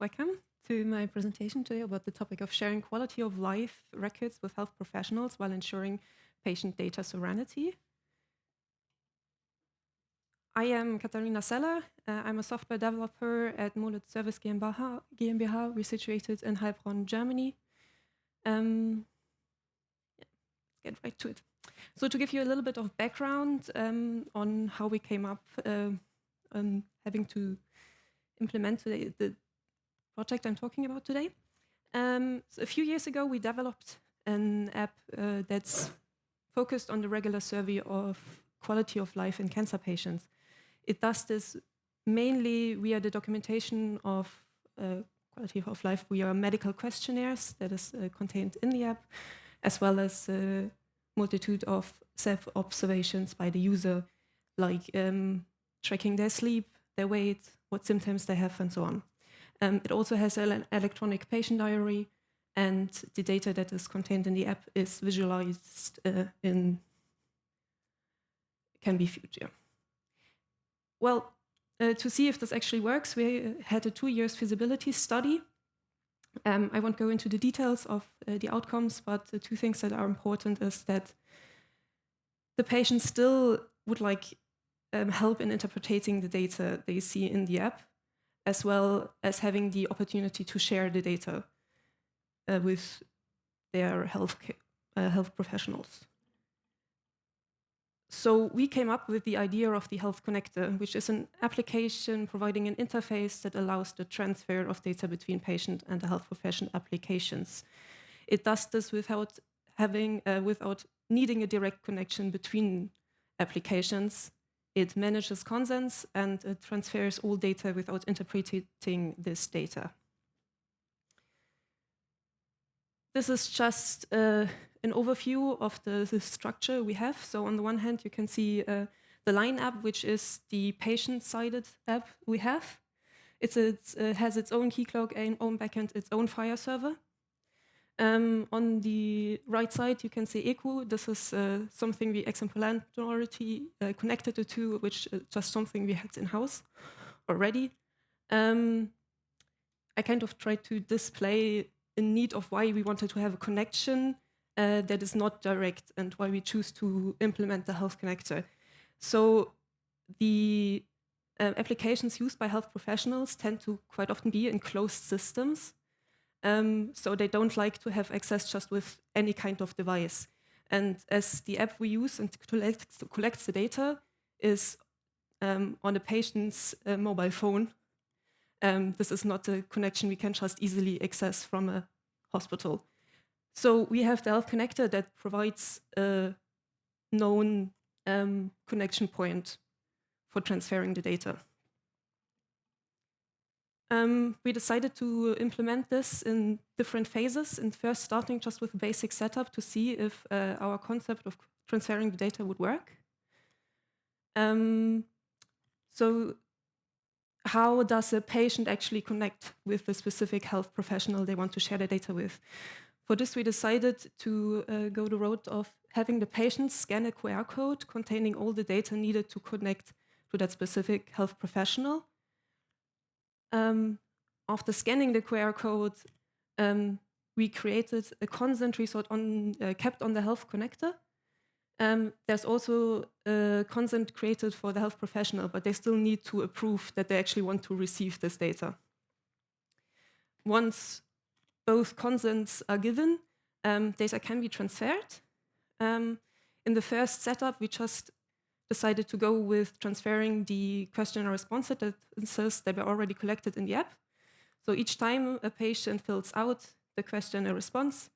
Welcome to my presentation today about the topic of sharing quality of life records with health professionals while ensuring patient data sovereignty. I am Katharina Seller. I'm a software developer at Molet Service GmbH. We're situated in Heilbronn, Germany. Let's get right to it. So to give you a little bit of background on how we came up having to implement the project I'm talking about today. So a few years ago, we developed an app that's focused on the regular survey of quality of life in cancer patients. It does this mainly via the documentation of quality of life via medical questionnaires that is contained in the app, as well as a multitude of self-observations by the user, like tracking their sleep, their weight, what symptoms they have, and so on. It also has an electronic patient diary, and the data that is contained in the app is visualized can be viewed here. Well, to see if this actually works, we had a 2-year feasibility study. I won't go into the details of the outcomes, but the two things that are important is that the patients still would like help in interpreting the data they see in the app, as well as having the opportunity to share the data with their health professionals. So we came up with the idea of the Health Connector, which is an application providing an interface that allows the transfer of data between patient and the health profession applications. It does this without needing a direct connection between applications. It manages consents and it transfers all data without interpreting this data. This is just an overview of the structure we have. So on the one hand, you can see the Line app, which is the patient-sided app we have. It has its own key cloak, own backend, its own FHIR server. On the right side, you can see ECU. This is something we exemplarity connected it to, which is just something we had in-house already. I kind of tried to display a need of why we wanted to have a connection that is not direct and why we choose to implement the Health Connector. So the applications used by health professionals tend to quite often be in closed systems. So they don't like to have access just with any kind of device. And as the app we use and collects the data is on a patient's mobile phone, this is not a connection we can just easily access from a hospital. So we have the Health Connector that provides a known connection point for transferring the data. We decided to implement this in different phases, and first starting just with a basic setup to see if our concept of transferring the data would work. So how does a patient actually connect with the specific health professional they want to share the data with? For this, we decided to go the road of having the patient scan a QR code containing all the data needed to connect to that specific health professional. After scanning the QR code, we created a consent result kept on the Health Connector. There's also a consent created for the health professional, but they still need to approve that they actually want to receive this data. Once both consents are given, data can be transferred. In the first setup, we just decided to go with transferring the questionnaire responses that were already collected in the app. So each time a patient fills out the questionnaire response,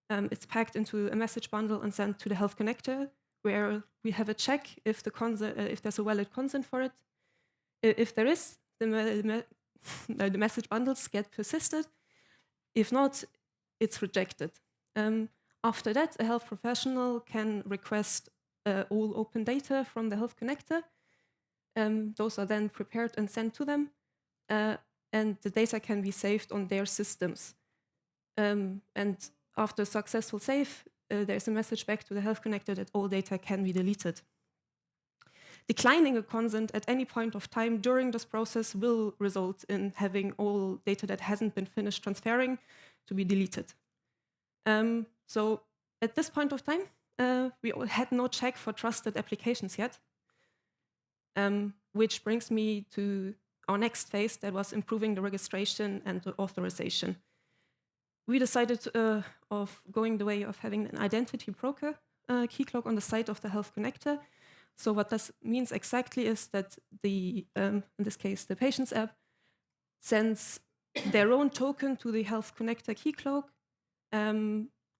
it's packed into a message bundle and sent to the Health Connector, where we have a check if there's a valid consent for it. If there is, the message bundles get persisted. If not, it's rejected. After that, a health professional can request all open data from the Health Connector. Those are then prepared and sent to them, and the data can be saved on their systems. And after successful save, there's a message back to the Health Connector that all data can be deleted. declining a consent at any point of time during this process will result in having all data that hasn't been finished transferring to be deleted. So at this point of time, we had no check for trusted applications yet, which brings me to our next phase, that was improving the registration and the authorization. We decided of going the way of having an identity broker key cloak on the side of the Health Connector. So what this means exactly is that the, in this case, the patient's app sends their own token to the Health Connector key cloak,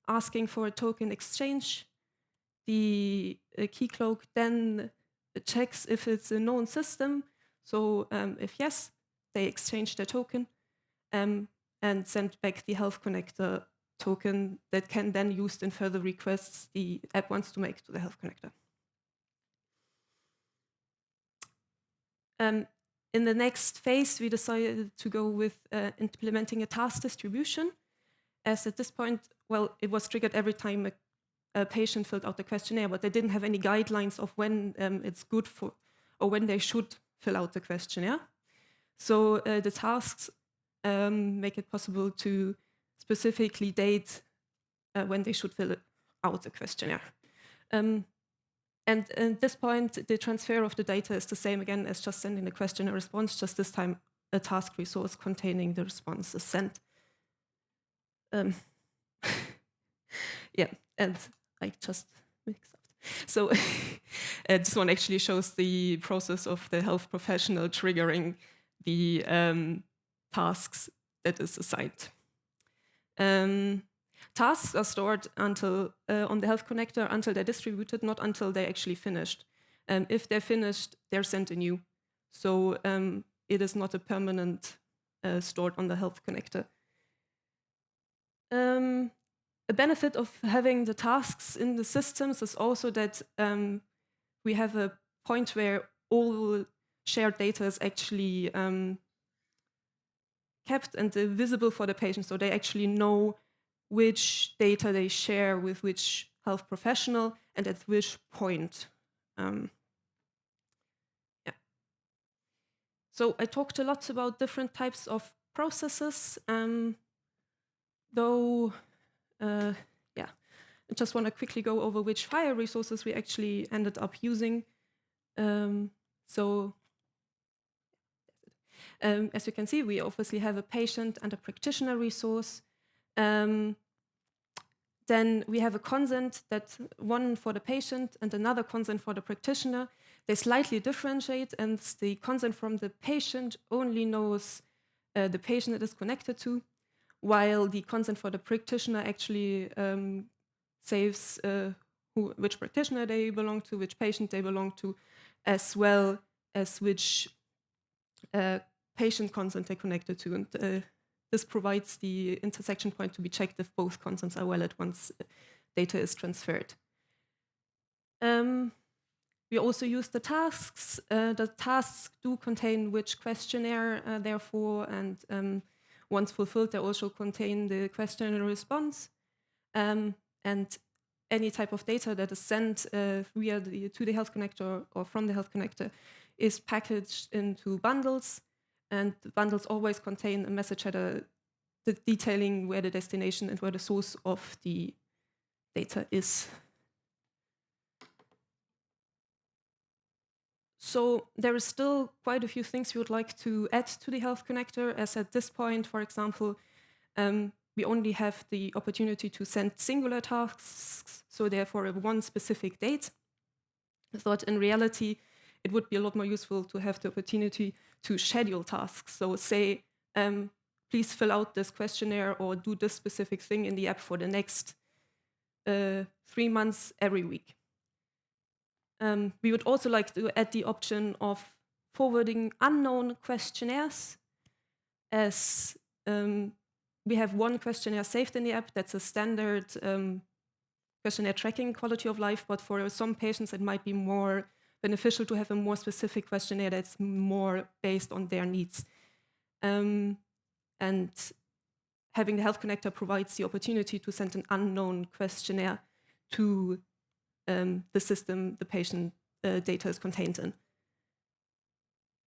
asking for a token exchange. The key cloak then checks if it's a known system. So if yes, they exchange their token and send back the Health Connector token that can then used in further requests the app wants to make to the Health Connector. In the next phase, we decided to go with implementing a task distribution, as at this point, well, it was triggered every time a patient filled out the questionnaire, but they didn't have any guidelines of when it's good for, or when they should fill out the questionnaire. So the tasks make it possible to specifically date when they should fill out the questionnaire. And at this point, the transfer of the data is the same again as just sending the questionnaire response, just this time a task resource containing the response is sent. Yeah, and I just mixed up. So this one actually shows the process of the health professional triggering the tasks that is assigned. Tasks are stored until on the Health Connector until they're distributed, not until they're actually finished. If they're finished, they're sent anew. So it is not a permanent stored on the Health Connector. A benefit of having the tasks in the systems is also that we have a point where all shared data is actually kept and visible for the patient, so they actually know which data they share with which health professional and at which point. Yeah. So I talked a lot about different types of processes, though, yeah, I just want to quickly go over which FHIR resources we actually ended up using. As you can see, we obviously have a patient and a practitioner resource. Then we have a consent, that one for the patient and another consent for the practitioner. They slightly differentiate, and the consent from the patient only knows the patient it is connected to, while the consent for the practitioner actually saves which practitioner they belong to, which patient they belong to, as well as which patient consent they're connected to. And this provides the intersection point to be checked if both consents are valid once data is transferred. We also use the tasks. The tasks do contain which questionnaire, therefore, and once fulfilled, they also contain the questionnaire response. And any type of data that is sent to the Health Connector or from the Health Connector is packaged into bundles. And the bundles always contain a message header detailing where the destination and where the source of the data is. So there is still quite a few things we would like to add to the Health Connector, as at this point, for example, we only have the opportunity to send singular tasks, so therefore one specific date. I thought in reality, it would be a lot more useful to have the opportunity to schedule tasks. So say, please fill out this questionnaire or do this specific thing in the app for the next 3 months every week. We would also like to add the option of forwarding unknown questionnaires, as we have one questionnaire saved in the app that's a standard questionnaire tracking quality of life, but for some patients it might be more beneficial to have a more specific questionnaire that's more based on their needs. And having the Health Connector provides the opportunity to send an unknown questionnaire to the system the patient data is contained in.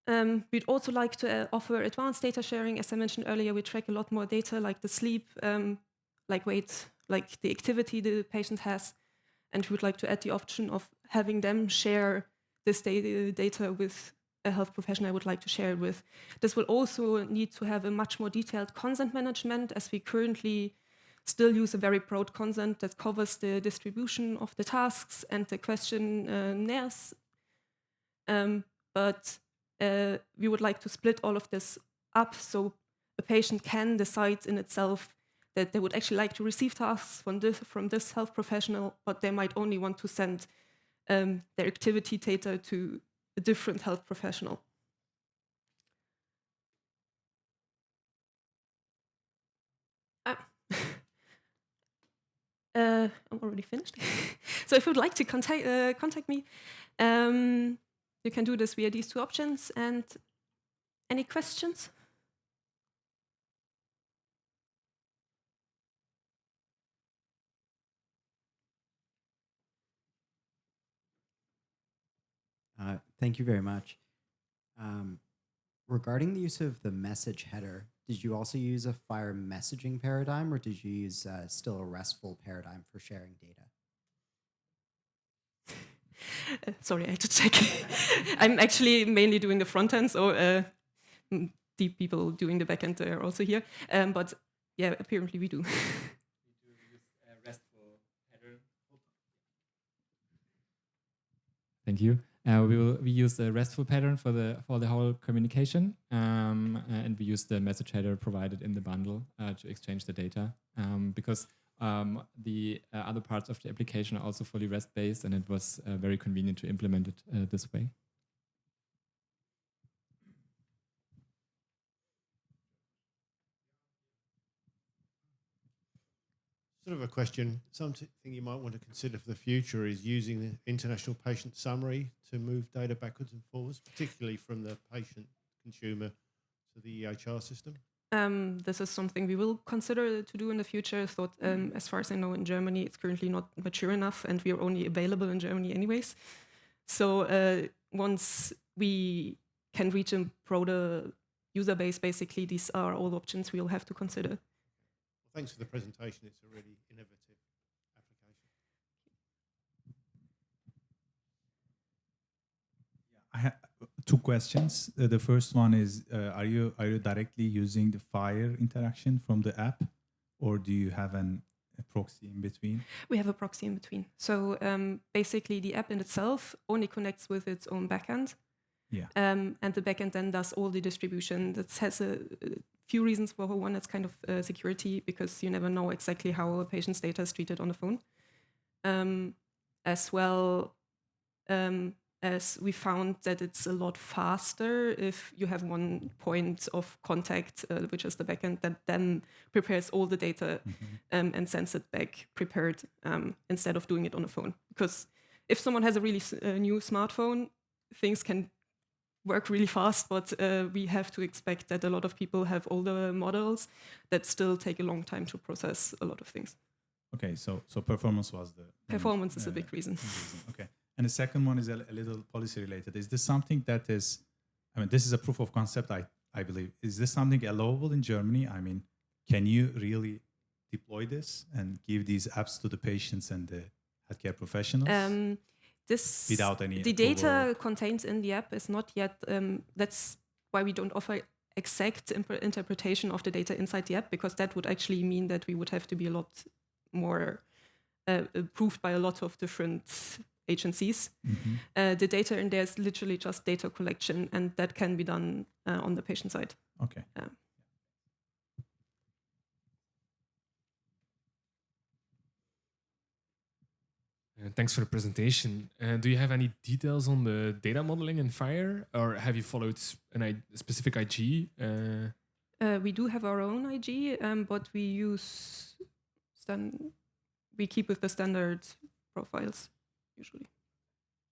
We'd also like to offer advanced data sharing. As I mentioned earlier, we track a lot more data like the sleep, like weight, like the activity the patient has. And we would like to add the option of having them share this data with a health professional I would like to share it with. This will also need to have a much more detailed consent management, as we currently still use a very broad consent that covers the distribution of the tasks and the questionnaires. But we would like to split all of this up so a patient can decide in itself that they would actually like to receive tasks from this health professional, but they might only want to send their activity data to a different health professional. I'm already finished. So if you would like to contact me, you can do this via these two options. And any questions? Thank you very much. Regarding the use of the message header, did you also use a FHIR messaging paradigm, or did you use still a RESTful paradigm for sharing data? Sorry, I had to check. I'm actually mainly doing the front end, so the people doing the back end are also here. But yeah, apparently we do. RESTful header. Thank you. We use the RESTful pattern for the whole communication, and we use the message header provided in the bundle to exchange the data. Because the other parts of the application are also fully REST-based, and it was very convenient to implement it this way. Sort of a question, something you might want to consider for the future is using the international patient summary to move data backwards and forwards, particularly from the patient consumer to the EHR system. This is something we will consider to do in the future. So, as far as I know, in Germany, it's currently not mature enough, and we are only available in Germany anyways. So once we can reach a broader user base, basically, these are all options we'll have to consider. Well, thanks for the presentation. It's a really innovative application. I have two questions. The first one is, are you directly using the FHIR interaction from the app, or do you have a proxy in between? We have a proxy in between. So basically, the app in itself only connects with its own backend. Yeah. And the backend then does all the distribution. That has a few reasons for one. It's kind of security, because you never know exactly how a patient's data is treated on the phone. As well as we found that it's a lot faster if you have one point of contact, which is the backend, that then prepares all the data and sends it back prepared instead of doing it on a phone. Because if someone has a really new smartphone, things can work really fast, but we have to expect that a lot of people have older models that still take a long time to process a lot of things. Okay, so performance was the performance is a big reason. Okay, and the second one is a little policy related. Is this something that is, I mean, this is a proof of concept, I believe. Is this something allowable in Germany? I mean, can you really deploy this and give these apps to the patients and the healthcare professionals? This without any the approval? data contained in the app is not yet. That's why we don't offer exact interpretation of the data inside the app, because that would actually mean that we would have to be a lot more approved by a lot of different agencies. The data in there is literally just data collection, and that can be done on the patient side. Okay. Thanks for the presentation. Do you have any details on the data modeling in FHIR, or have you followed a specific IG? We do have our own IG, but we use we keep with the standard profiles usually.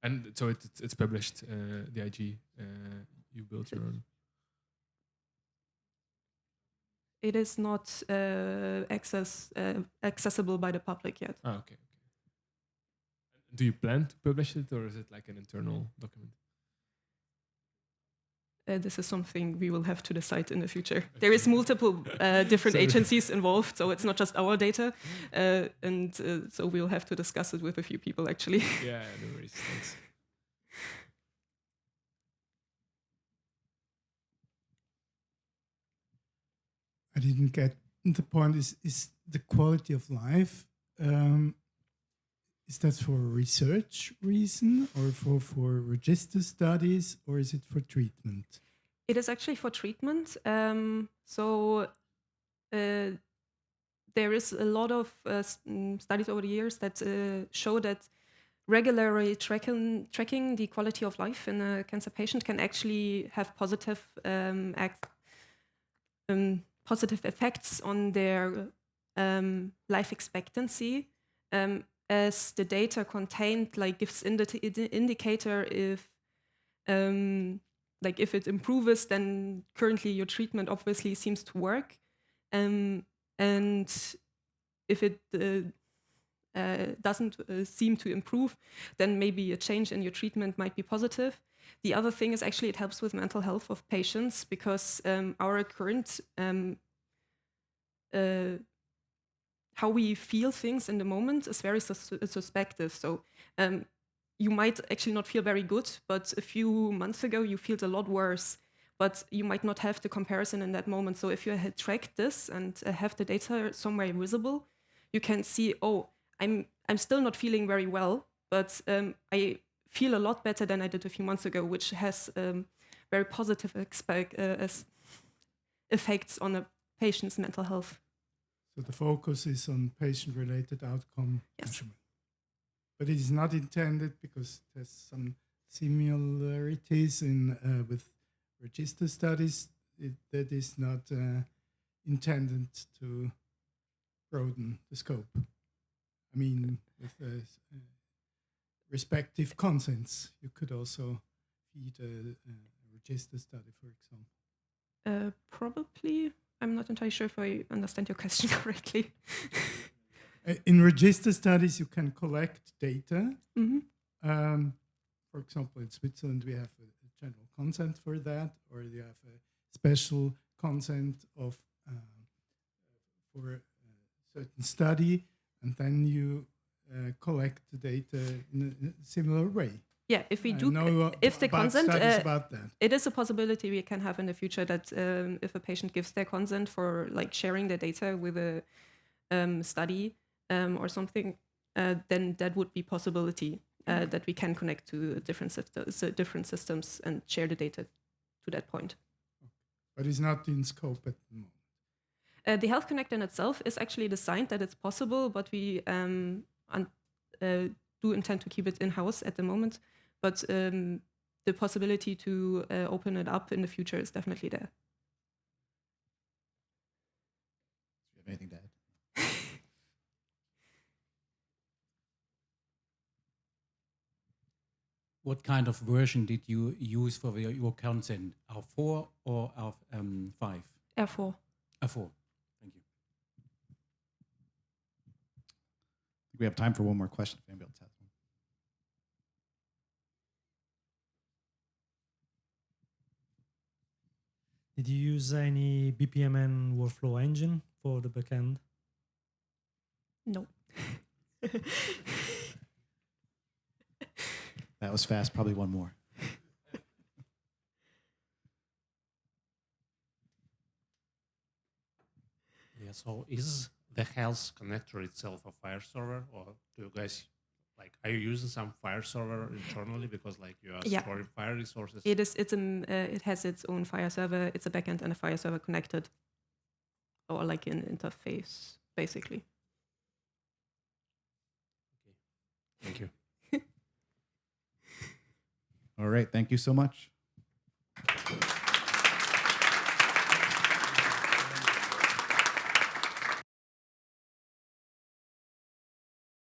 And so it's published, the IG, you built your own? It is not accessible by the public yet. Ah, okay. Do you plan to publish it, or is it like an internal document? this is something we will have to decide in the future. There is multiple different agencies involved, so it's not just our data, and so we'll have to discuss it with a few people actually. Yeah, no worries. Thanks. I didn't get the point. Is the quality of life, is that for research reason or for register studies, or is it for treatment? It is actually for treatment. There is a lot of studies over the years that show that regularly tracking the quality of life in a cancer patient can actually have positive effects on their life expectancy, as the data contained gives indicator if if it improves, then currently your treatment obviously seems to work, and if it doesn't seem to improve, then maybe a change in your treatment might be positive. The other thing is actually it helps with mental health of patients, because our current how we feel things in the moment is very suspective. So you might actually not feel very good, but a few months ago you felt a lot worse, but you might not have the comparison in that moment. So if you had tracked this and have the data somewhere visible, you can see, oh, I'm still not feeling very well, but I feel a lot better than I did a few months ago, which has very positive effects on a patient's mental health. So the focus is on patient-related outcome measurement. But it is not intended, because there's some similarities with register studies, that is not intended to broaden the scope. I mean, with respective consents, you could also feed a register study, for example. Probably. I'm not entirely sure if I understand your question correctly. In register studies, you can collect data. Mm-hmm. For example, in Switzerland, we have a general consent for that, or you have a special consent for a certain study, and then you collect the data in a similar way. Yeah, if we do, if the consent, about that. It is a possibility we can have in the future that if a patient gives their consent for sharing their data with a study or something, then that would be possibility that we can connect to different systems and share the data to that point. But it's not in scope at the moment. The Health Connect in itself is actually designed that it's possible, but we do intend to keep it in-house at the moment. But the possibility to open it up in the future is definitely there. Do you have anything to add? What kind of version did you use for your consent? R4 or R5? R4. R4. Thank you. We have time for one more question if anybody else has one. Did you use any BPMN workflow engine for the backend? No. That was fast. Probably one more. Yeah, so is the health connector itself a FHIR server, or do you guys, are you using some FHIR server internally because you are storing FHIR resources? It is. It has its own FHIR server. It's a backend and a FHIR server connected, or an interface, basically. Okay. Thank you. All right. Thank you so much.